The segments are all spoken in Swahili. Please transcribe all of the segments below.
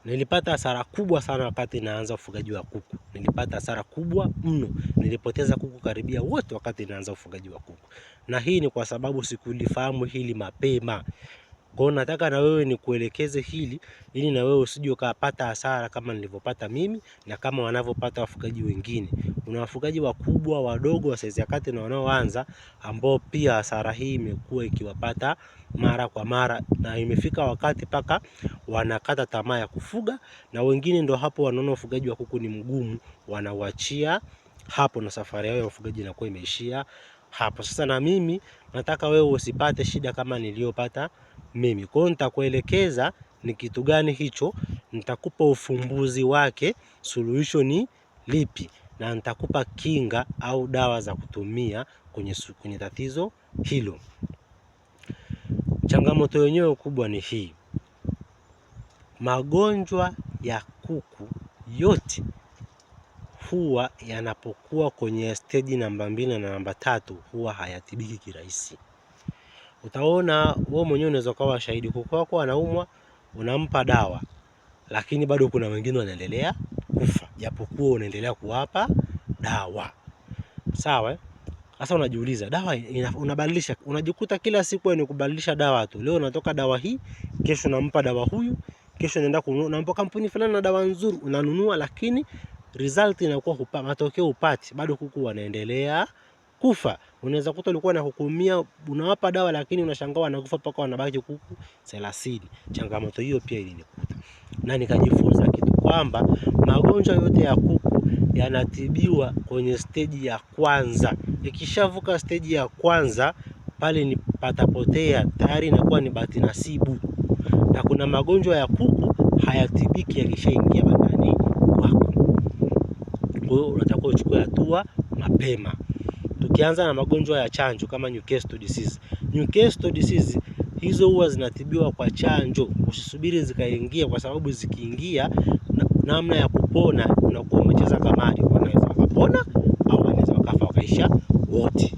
Nilipata hasara kubwa sana wakati naanza ufugaji wa kuku. Nilipata hasara kubwa mno. Nilipoteza kuku karibia wote wakati naanza ufugaji wa kuku. Na hii ni kwa sababu sikulifahamu hili mapema. Kwa hiyo nataka na wewe nikuelekeze hili ili na wewe usije ukapata hasara kama nilivyopata mimi na kama wanavyopata wafugaji wengine. Kuna wafugaji wakubwa, wadogo, wa saizi ya kati na wanaoanza ambao pia hasara hii imekuwa ikiwapata mara kwa mara, na imefika wakati paka wanakata tamaa ya kufuga, na wengine ndo hapo wanaona ufugaji wa kuku ni mgumu, wanauachia hapo na safari yao ya ufugaji inakuwa imeishia hapo. Sasa na mimi nataka wewe usipate shida kama niliyopata mimi. Kwa hiyo nitakuelekeza ni kitu gani hicho, nitakupa ufumbuzi wake, suluhisho ni lipi, na nitakupa kinga au dawa za kutumia kwenye tatizo hilo. Changamoto yenyewe kubwa ni hii: magonjwa ya kuku yote huwa yanapokuwa kwenye stage namba 2 na namba 3 huwa hayatibiki kirahisi. Utaona wewe mwenyewe, unaweza kuwa shahidi, kuku wako anaumwa, unampa dawa, lakini bado kuna wengine wanaendelea kufa japokuwa unaendelea kuwapa dawa. Sawa? Sasa unajiuliza, dawa unabadilisha, unajikuta kila siku ni kubadilisha dawa tu. Leo unatoka dawa hii, kesho unampa dawa huyu, kesho unaenda kununua, unampa kampuni fulani na dawa nzuri unanunua, lakini result inakuwa matokeo upati, bado kuku wanaendelea kufa. Unaweza kuta ulikuwa unahukumia, unawapa dawa, lakini unashangaa wanakufa mpaka wanabaki kuku 30. Changamoto hiyo pia ilinikuta, na nikajifunza kitu kwamba magonjwa yote ya kuku yanatibiwa kwenye stage ya kwanza. Ikishavuka stage ya kwanza, pale ni patapotea, tayari inakuwa ni bahati nasibu. Na kuna magonjwa ya kuku hayatibiki yakishaingia bandani kwako. Kwa hiyo unatakiwa uchukue hatua mapema. Tukianza na magonjwa ya chanjo kama Newcastle disease. Newcastle disease hizo huwa zinatibiwa kwa chanjo. Usisubiri zikaingia, kwa sababu zikiingia, namna ya kupona unakuwa umecheza kamari. Wanaweza wakapona au wanaweza wakafa wakaisha wote.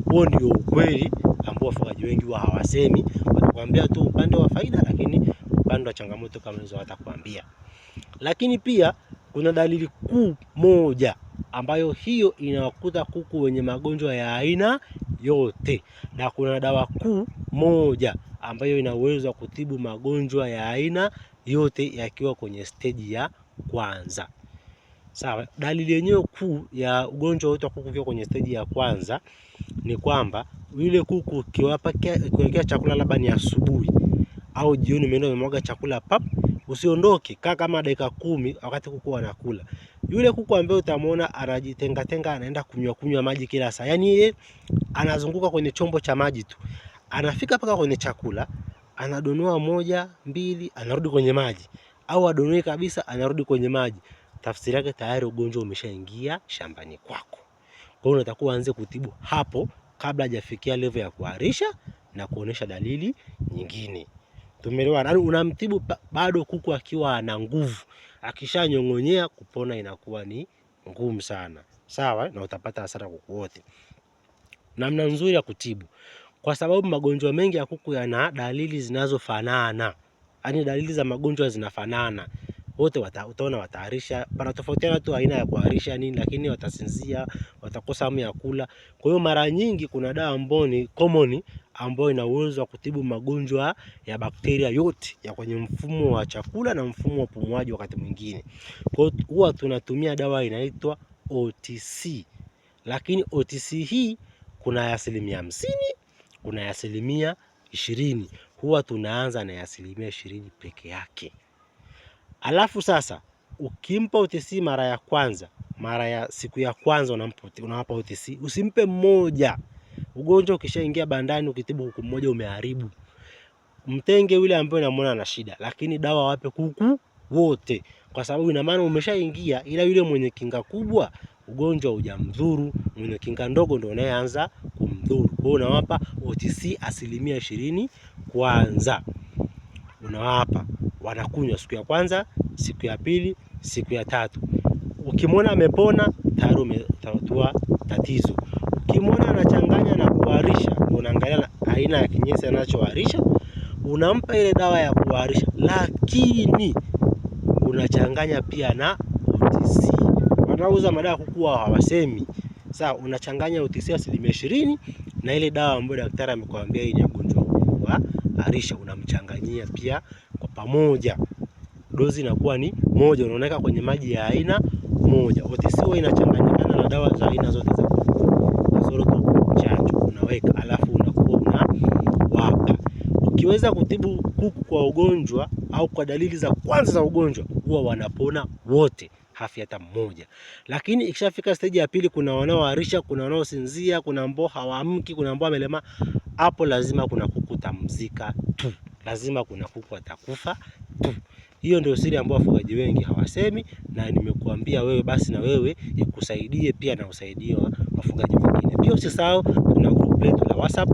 Huo ndio ukweli ambao wafugaji wengi huwa hawasemi. Watakwambia tu upande wa faida, lakini upande wa changamoto kama hizo watakwambia. Lakini pia kuna dalili kuu moja ambayo hiyo inawakuta kuku wenye magonjwa ya aina yote, na kuna dawa kuu moja ambayo ina uwezo wa kutibu magonjwa ya aina yote yakiwa kwenye stage ya kwanza. Sawa, dalili yenyewe kuu ya ugonjwa wote wa kuku ukiwa kwenye stage ya kwanza ni kwamba yule kuku ukiwekea chakula, labda ni asubuhi au jioni, umeenda umemwaga chakula pap, usiondoke, kaa kama dakika 10 wakati kuku wanakula. Yule kuku ambaye utamwona anajitenga anaenda kunywa maji kila saa, yani yeye anazunguka kwenye chombo cha maji tu, anafika paka kwenye chakula, anadonoa 1 2, anarudi kwenye maji, au adonoi kabisa anarudi kwenye maji, tafsiri yake tayari ugonjwa umeshaingia shambani kwako. Kwa hiyo unatakiwa uanze kutibu hapo kabla hajafikia level ya kuharisha na kuonesha dalili nyingine. Tumeelewana? Yani unamtibu bado kuku akiwa ana nguvu. Akishanyong'onyea, kupona inakuwa ni ngumu sana. Sawa? Na utapata hasara kuku wote. Namna nzuri ya kutibu, kwa sababu magonjwa mengi ya kuku yana dalili zinazofanana. Yani dalili za magonjwa zinafanana. Wote utaona wataharisha, panatofautiana tu aina ya kuharisha nini, lakini watasinzia, watakosa hamu ya kula. Kwa hiyo mara nyingi kuna dawa ambayo ni common ambayo ina uwezo wa kutibu magonjwa ya bakteria yote ya kwenye mfumo wa chakula na mfumo wa upumuaji wakati mwingine. Kwa hiyo huwa tunatumia dawa inaitwa OTC. Lakini OTC hii kuna ya 50%, kuna ya 20%. Huwa tunaanza na ya 20% peke yake. Alafu sasa ukimpa OTC mara ya kwanza, mara ya siku ya kwanza unawapa OTC, usimpe mmoja. Ugonjwa ukishaingia bandani, ukitibu kuku mmoja umeharibu. Mtenge yule ambaye unamwona ana shida, lakini dawa wape kuku wote, kwa sababu ina maana umeshaingia, ila yule mwenye kinga kubwa ugonjwa hujamdhuru, mwenye kinga ndogo ndio unayeanza kumdhuru. Kwa hiyo unawapa OTC 20% kwanza. Unawapa, wanakunywa siku ya kwanza, siku ya pili, siku ya 3. Ukimwona amepona, tayari umetatua tatizo. Ukimwona anachanganya na kuharisha, unaangalia aina ya kinyesi anachoharisha, unampa ile dawa ya kuharisha. Lakini unachanganya pia na OTC. Wanauza madawa kuku hawasemi. Sasa unachanganya OTC 20% na ile dawa ambayo daktari amekwambia hii ni ugonjwa wa harisha, unamchanganyia pia kwa pamoja. Dozi inakuwa ni moja, unaoneka kwenye maji ya aina moja. OTC huwa inachanganyikana na dawa za aina zote za kasoro chanjo, unaweka alafu unakuwa unawapa. Ukiweza kutibu kuku kwa ugonjwa au kwa dalili za kwanza za ugonjwa, huwa wanapona wote, hafi hata mmoja. Lakini ikishafika stage ya pili, kuna wanaoharisha, kuna wanaosinzia, kuna ambao hawaamki, kuna ambao wamelema, hapo lazima kuna kuku tamzika tu, lazima kuna kuku atakufa tu. Hiyo ndio siri ambayo wafugaji wengi hawasemi, na nimekuambia wewe basi na wewe ikusaidie pia na usaidie wafugaji wengine. Pia usisahau kuna group letu la WhatsApp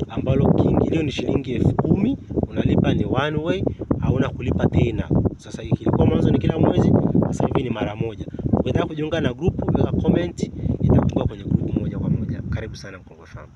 ambalo kiingilio ni shilingi 10,000, unalipa ni one way, hauna kulipa tena. Sasa ilikuwa mwanzo ni kila mwezi, sasa hivi ni mara moja. Ukitaka kujiunga na group, weka comment, nitakuunga kwenye group moja kwa moja. Karibu sana Mkongwe Farm.